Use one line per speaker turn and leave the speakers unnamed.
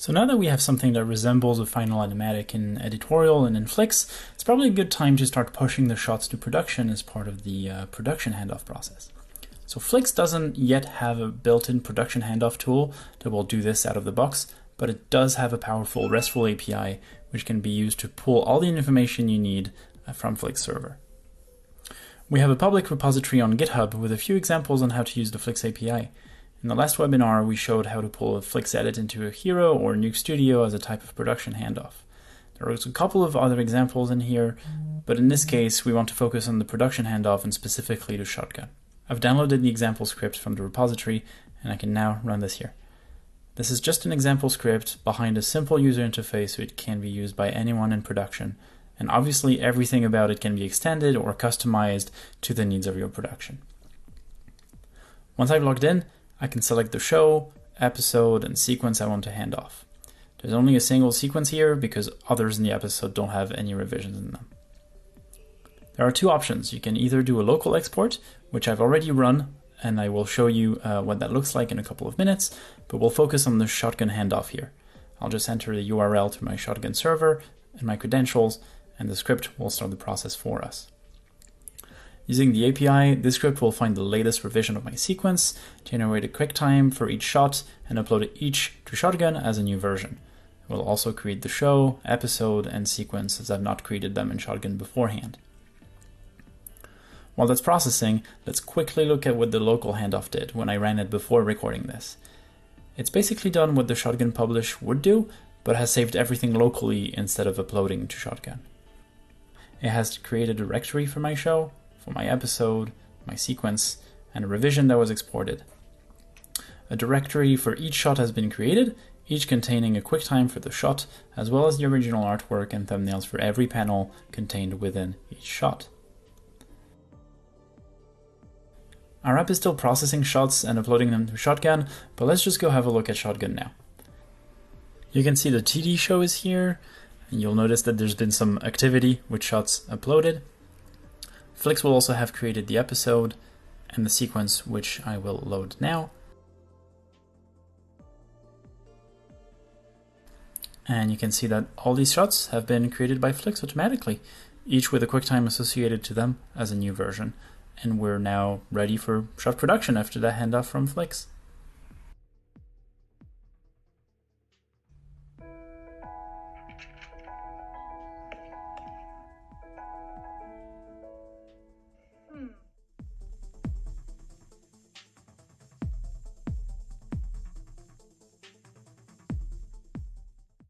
So now that we have something that resembles a final animatic in editorial and in Flix, it's probably a good time to start pushing the shots to production as part of the production handoff process. So Flix doesn't yet have a built-in production handoff tool that will do this out of the box, but it does have a powerful RESTful API which can be used to pull all the information you need from Flix server. We have a public repository on GitHub with a few examples on how to use the Flix API. In the last webinar, we showed how to pull a Flix edit into a Hero or Nuke Studio as a type of production handoff. There are a couple of other examples in here, but in this case, we want to focus on the production handoff and specifically to Shotgun. I've downloaded the example script from the repository, and I can now run this here. This is just an example script behind a simple user interface so it can be used by anyone in production. And obviously everything about it can be extended or customized to the needs of your production. Once I've logged in, I can select the show, episode, and sequence I want to hand off. There's only a single sequence here because others in the episode don't have any revisions in them. There are two options. You can either do a local export, which I've already run, and I will show you what that looks like in a couple of minutes, but we'll focus on the Shotgun handoff here. I'll just enter the URL to my Shotgun server and my credentials, and the script will start the process for us. Using the API, this script will find the latest revision of my sequence, generate a QuickTime for each shot, and upload each to Shotgun as a new version. It will also create the show, episode, and sequence as I've not created them in Shotgun beforehand. While that's processing, let's quickly look at what the local handoff did when I ran it before recording this. It's basically done what the Shotgun publish would do, but has saved everything locally instead of uploading to Shotgun. It has created a directory for my show, for my episode, my sequence, and a revision that was exported. A directory for each shot has been created, each containing a QuickTime for the shot, as well as the original artwork and thumbnails for every panel contained within each shot. Our app is still processing shots and uploading them to Shotgun, but let's just go have a look at Shotgun now. You can see the TD show is here, and you'll notice that there's been some activity with shots uploaded. Flix will also have created the episode and the sequence, which I will load now. And you can see that all these shots have been created by Flix automatically, each with a QuickTime associated to them as a new version. And we're now ready for shot production after that handoff from Flix.